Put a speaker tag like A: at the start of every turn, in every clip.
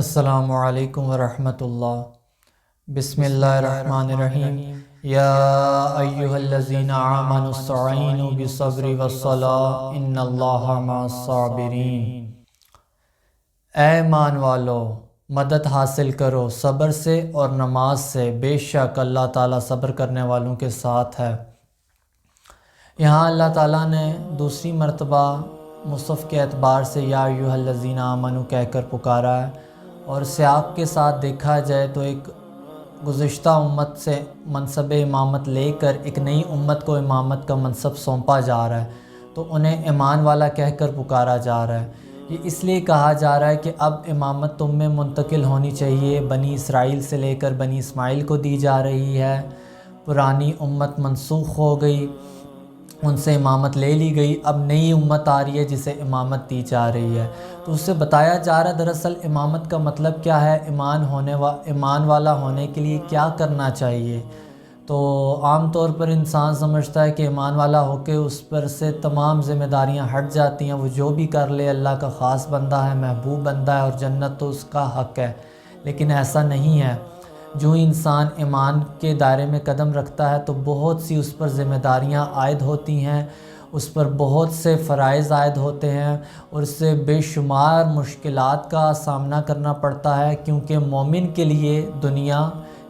A: السلام علیکم ورحمۃ اللہ۔ بسم اللہ الرحمن الرحیم۔ یا ایھا الذین آمنوا استعینوا بالصبر والصلاۃ ان اللہ مع الصابرین۔ اے ایمان والو، مدد حاصل کرو صبر سے اور نماز سے، بے شک اللہ تعالیٰ صبر کرنے والوں کے ساتھ ہے۔ یہاں اللہ تعالیٰ نے دوسری مرتبہ مصحف کے اعتبار سے یا ایھا الذین آمنوا کہہ کر پکارا ہے، اور سیاق کے ساتھ دیکھا جائے تو ایک گزشتہ امت سے منصب امامت لے کر ایک نئی امت کو امامت کا منصب سونپا جا رہا ہے، تو انہیں ایمان والا کہہ کر پکارا جا رہا ہے۔ یہ اس لیے کہا جا رہا ہے کہ اب امامت تم میں منتقل ہونی چاہیے، بنی اسرائیل سے لے کر بنی اسماعیل کو دی جا رہی ہے۔ پرانی امت منسوخ ہو گئی، ان سے امامت لے لی گئی، اب نئی امت آ رہی ہے جسے امامت دی جا رہی ہے۔ تو اس سے بتایا جا رہا ہے دراصل امامت کا مطلب کیا ہے، ایمان والا ہونے کے لیے کیا کرنا چاہیے۔ تو عام طور پر انسان سمجھتا ہے کہ ایمان والا ہو کے اس پر سے تمام ذمہ داریاں ہٹ جاتی ہیں، وہ جو بھی کر لے اللہ کا خاص بندہ ہے، محبوب بندہ ہے، اور جنت تو اس کا حق ہے۔ لیکن ایسا نہیں ہے۔ جو انسان ایمان کے دائرے میں قدم رکھتا ہے تو بہت سی اس پر ذمہ داریاں عائد ہوتی ہیں، اس پر بہت سے فرائض عائد ہوتے ہیں، اور اس سے بے شمار مشکلات کا سامنا کرنا پڑتا ہے، کیونکہ مومن کے لیے دنیا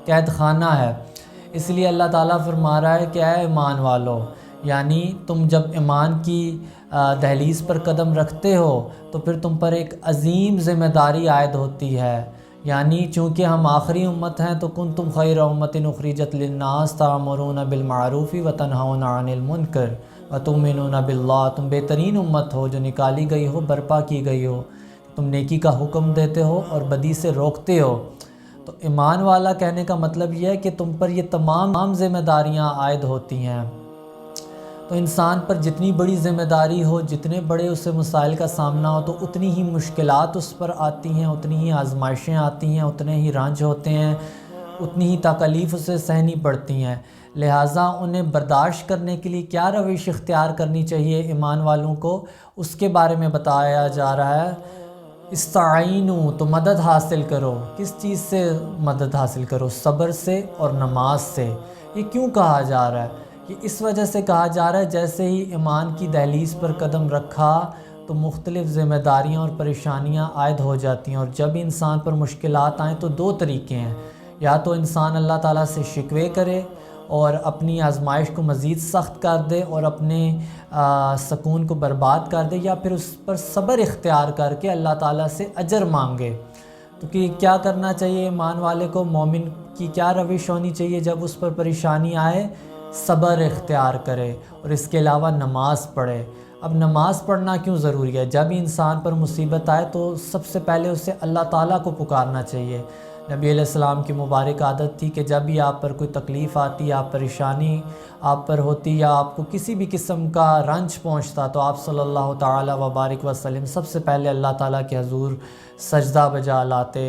A: قید خانہ ہے۔ اس لیے اللہ تعالیٰ فرما رہا ہے کہ اے ایمان والو، یعنی تم جب ایمان کی دہلیز پر قدم رکھتے ہو تو پھر تم پر ایک عظیم ذمہ داری عائد ہوتی ہے، یعنی چونکہ ہم آخری امت ہیں تو کنتم خیر امۃ اخرجت للناس تأمرون بالمعروف وتنہون عن المنکر وتؤمنون باللہ۔ تم بہترین امت ہو جو نکالی گئی ہو، برپا کی گئی ہو، تم نیکی کا حکم دیتے ہو اور بدی سے روکتے ہو۔ تو ایمان والا کہنے کا مطلب یہ ہے کہ تم پر یہ تمام ذمہ داریاں عائد ہوتی ہیں۔ تو انسان پر جتنی بڑی ذمہ داری ہو، جتنے بڑے اسے مسائل کا سامنا ہو، تو اتنی ہی مشکلات اس پر آتی ہیں، اتنی ہی آزمائشیں آتی ہیں، اتنے ہی رنج ہوتے ہیں، اتنی ہی تکالیف اسے سہنی پڑتی ہیں۔ لہٰذا انہیں برداشت کرنے کے لیے کیا روش اختیار کرنی چاہیے ایمان والوں کو، اس کے بارے میں بتایا جا رہا ہے۔ استعینوا، تو مدد حاصل کرو۔ کس چیز سے مدد حاصل کرو؟ صبر سے اور نماز سے۔ یہ کیوں کہا جا رہا ہے؟ یہ اس وجہ سے کہا جا رہا ہے جیسے ہی ایمان کی دہلیز پر قدم رکھا تو مختلف ذمہ داریاں اور پریشانیاں عائد ہو جاتی ہیں، اور جب انسان پر مشکلات آئیں تو دو طریقے ہیں، یا تو انسان اللہ تعالیٰ سے شکوے کرے اور اپنی آزمائش کو مزید سخت کر دے اور اپنے سکون کو برباد کر دے، یا پھر اس پر صبر اختیار کر کے اللہ تعالیٰ سے اجر مانگے۔ تو کہ کیا کرنا چاہیے ایمان والے کو، مومن کی کیا روش ہونی چاہیے جب اس پر پریشانی آئے؟ صبر اختیار کرے، اور اس کے علاوہ نماز پڑھے۔ اب نماز پڑھنا کیوں ضروری ہے؟ جب انسان پر مصیبت آئے تو سب سے پہلے اسے اللہ تعالیٰ کو پکارنا چاہیے۔ نبی علیہ السلام کی مبارک عادت تھی کہ جب بھی آپ پر کوئی تکلیف آتی، آپ پریشانی آپ پر ہوتی، یا آپ کو کسی بھی قسم کا رنج پہنچتا، تو آپ صلی اللہ تعالیٰ وبارک وسلم سب سے پہلے اللہ تعالیٰ کے حضور سجدہ بجا لاتے،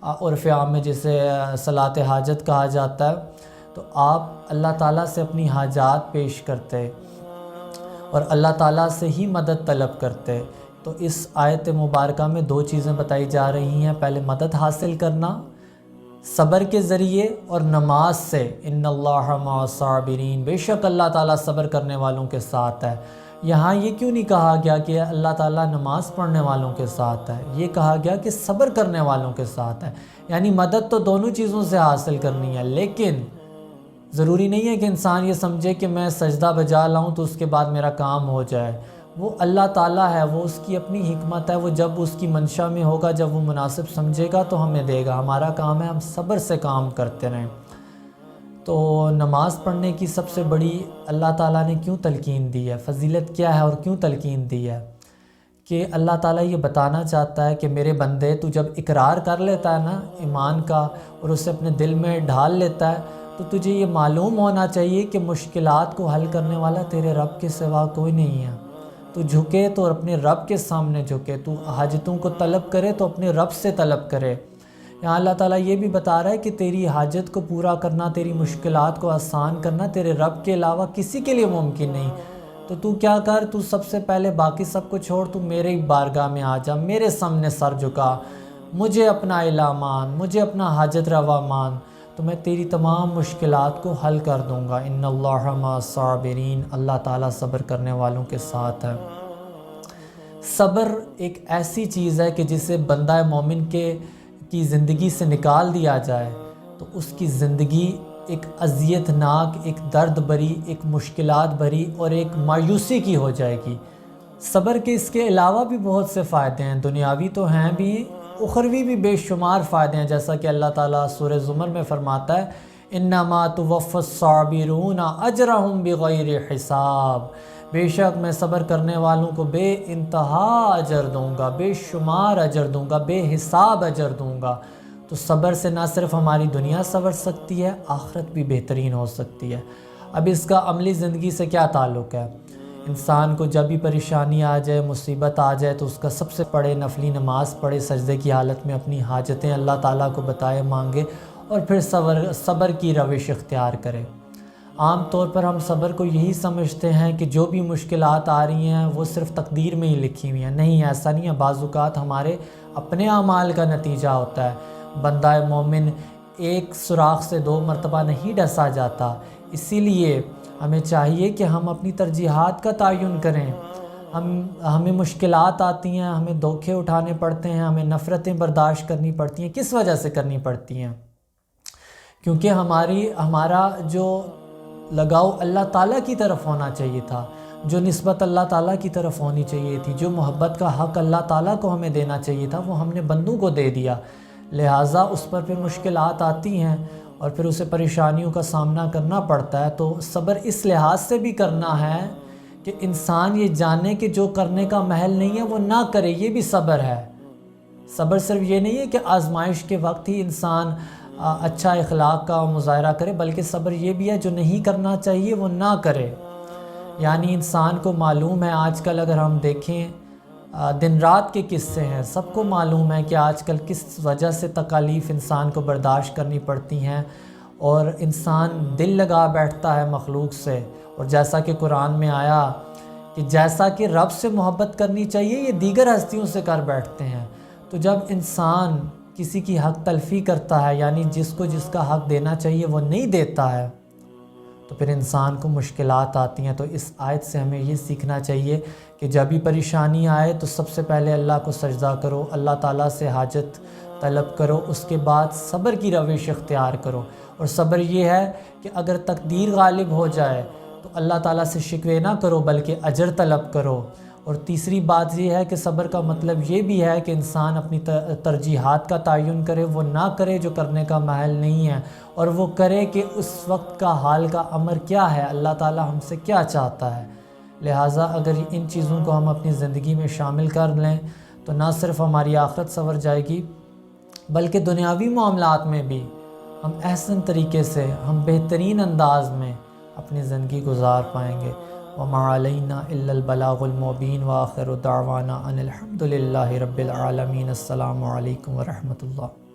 A: عرف عام میں جسے صلاۃ حاجت کہا جاتا ہے۔ تو آپ اللہ تعالیٰ سے اپنی حاجات پیش کرتے اور اللہ تعالیٰ سے ہی مدد طلب کرتے۔ تو اس آیت مبارکہ میں دو چیزیں بتائی جا رہی ہیں، پہلے مدد حاصل کرنا صبر کے ذریعے، اور نماز سے، ان اللہ مع الصابرین، بے شک اللہ تعالیٰ صبر کرنے والوں کے ساتھ ہے۔ یہاں یہ کیوں نہیں کہا گیا کہ اللہ تعالیٰ نماز پڑھنے والوں کے ساتھ ہے، یہ کہا گیا کہ صبر کرنے والوں کے ساتھ ہے۔ یعنی مدد تو دونوں چیزوں سے حاصل کرنی ہے، لیکن ضروری نہیں ہے کہ انسان یہ سمجھے کہ میں سجدہ بجا لاؤں تو اس کے بعد میرا کام ہو جائے۔ وہ اللہ تعالیٰ ہے، وہ اس کی اپنی حکمت ہے، وہ جب اس کی منشا میں ہوگا، جب وہ مناسب سمجھے گا تو ہمیں دے گا۔ ہمارا کام ہے ہم صبر سے کام کرتے رہیں۔ تو نماز پڑھنے کی سب سے بڑی اللہ تعالیٰ نے کیوں تلقین دی ہے، فضیلت کیا ہے اور کیوں تلقین دی ہے؟ کہ اللہ تعالیٰ یہ بتانا چاہتا ہے کہ میرے بندے، تو جب اقرار کر لیتا ہے نا ایمان کا اور اسے اپنے دل میں ڈھال لیتا ہے، تو تجھے یہ معلوم ہونا چاہیے کہ مشکلات کو حل کرنے والا تیرے رب کے سوا کوئی نہیں ہے۔ تو جھکے تو اپنے رب کے سامنے جھکے، تو حاجتوں کو طلب کرے تو اپنے رب سے طلب کرے۔ یہاں اللہ تعالیٰ یہ بھی بتا رہا ہے کہ تیری حاجت کو پورا کرنا، تیری مشکلات کو آسان کرنا تیرے رب کے علاوہ کسی کے لیے ممکن نہیں۔ تو کیا کر، تو سب سے پہلے باقی سب کو چھوڑ، تو میرے بارگاہ میں آ جا، میرے سامنے سر جھکا، مجھے اپنا الہ مان، مجھے اپنا حاجت روا مان، تو میں تیری تمام مشکلات کو حل کر دوں گا۔ ان اللہ مع الصابرین، اللہ تعالیٰ صبر کرنے والوں کے ساتھ ہے۔ صبر ایک ایسی چیز ہے کہ جسے بندہ مومن کی زندگی سے نکال دیا جائے تو اس کی زندگی ایک اذیت ناک، ایک درد بھری، ایک مشکلات بھری اور ایک مایوسی کی ہو جائے گی۔ صبر کے اس کے علاوہ بھی بہت سے فائدے ہیں، دنیاوی تو ہیں بھی، اخروی بھی بے شمار فائدے ہیں، جیسا کہ اللہ تعالیٰ سورہ زمر میں فرماتا ہے انما توفی الصابرون اجرہم بغیر حساب، بے شک میں صبر کرنے والوں کو بے انتہا اجر دوں گا، بے شمار اجر دوں گا، بے حساب اجر دوں گا۔ تو صبر سے نہ صرف ہماری دنیا سنور سکتی ہے، آخرت بھی بہترین ہو سکتی ہے۔ اب اس کا عملی زندگی سے کیا تعلق ہے؟ انسان کو جب بھی پریشانی آ جائے، مصیبت آ جائے، تو اس کا سب سے پڑھے نفلی نماز پڑھے، سجدے کی حالت میں اپنی حاجتیں اللہ تعالیٰ کو بتائے، مانگے، اور پھر صبر کی روش اختیار کرے۔ عام طور پر ہم صبر کو یہی سمجھتے ہیں کہ جو بھی مشکلات آ رہی ہیں وہ صرف تقدیر میں ہی لکھی ہوئی ہیں۔ نہیں، ایسا نہیں ہے، بعض اوقات ہمارے اپنے اعمال کا نتیجہ ہوتا ہے۔ بندہ مومن ایک سوراخ سے 2 مرتبہ نہیں ڈسا جاتا، اسی لیے ہمیں چاہیے کہ ہم اپنی ترجیحات کا تعین کریں۔ ہمیں مشکلات آتی ہیں، ہمیں دھوکے اٹھانے پڑتے ہیں، ہمیں نفرتیں برداشت کرنی پڑتی ہیں۔ کس وجہ سے کرنی پڑتی ہیں؟ کیونکہ ہمارا جو لگاؤ اللہ تعالیٰ کی طرف ہونا چاہیے تھا، جو نسبت اللہ تعالیٰ کی طرف ہونی چاہیے تھی، جو محبت کا حق اللہ تعالیٰ کو ہمیں دینا چاہیے تھا، وہ ہم نے بندوں کو دے دیا۔ لہٰذا اس پر پھر مشکلات آتی ہیں اور پھر اسے پریشانیوں کا سامنا کرنا پڑتا ہے۔ تو صبر اس لحاظ سے بھی کرنا ہے کہ انسان یہ جانے کہ جو کرنے کا محل نہیں ہے وہ نہ کرے، یہ بھی صبر ہے۔ صبر صرف یہ نہیں ہے کہ آزمائش کے وقت ہی انسان اچھا اخلاق کا مظاہرہ کرے، بلکہ صبر یہ بھی ہے جو نہیں کرنا چاہیے وہ نہ کرے۔ یعنی انسان کو معلوم ہے، آج کل اگر ہم دیکھیں دن رات کے قصے ہیں، سب کو معلوم ہے کہ آج کل کس وجہ سے تکالیف انسان کو برداشت کرنی پڑتی ہیں، اور انسان دل لگا بیٹھتا ہے مخلوق سے۔ اور جیسا کہ قرآن میں آیا کہ جیسا کہ رب سے محبت کرنی چاہیے یہ دیگر ہستیوں سے کر بیٹھتے ہیں۔ تو جب انسان کسی کی حق تلفی کرتا ہے، یعنی جس کو جس کا حق دینا چاہیے وہ نہیں دیتا ہے، تو پھر انسان کو مشکلات آتی ہیں۔ تو اس آیت سے ہمیں یہ سیکھنا چاہیے کہ جب بھی پریشانی آئے تو سب سے پہلے اللہ کو سجدہ کرو، اللہ تعالیٰ سے حاجت طلب کرو، اس کے بعد صبر کی روش اختیار کرو۔ اور صبر یہ ہے کہ اگر تقدیر غالب ہو جائے تو اللہ تعالیٰ سے شکوے نہ کرو بلکہ اجر طلب کرو۔ اور تیسری بات یہ ہے کہ صبر کا مطلب یہ بھی ہے کہ انسان اپنی ترجیحات کا تعین کرے، وہ نہ کرے جو کرنے کا محل نہیں ہے، اور وہ کرے کہ اس وقت کا حال کا امر کیا ہے، اللہ تعالیٰ ہم سے کیا چاہتا ہے۔ لہٰذا اگر ان چیزوں کو ہم اپنی زندگی میں شامل کر لیں تو نہ صرف ہماری آخرت سنور جائے گی بلکہ دنیاوی معاملات میں بھی ہم احسن طریقے سے، ہم بہترین انداز میں اپنی زندگی گزار پائیں گے۔ وَمَا عَلَيْنَا إِلَّا الْبَلَاغُ الْمُبِينُ وَآخِرُ دَعْوَانَا أَنِ الْحَمْدُ لِلَّهِ رَبِّ الْعَالَمِينَ۔ السلام علیکم ورحمۃ اللہ۔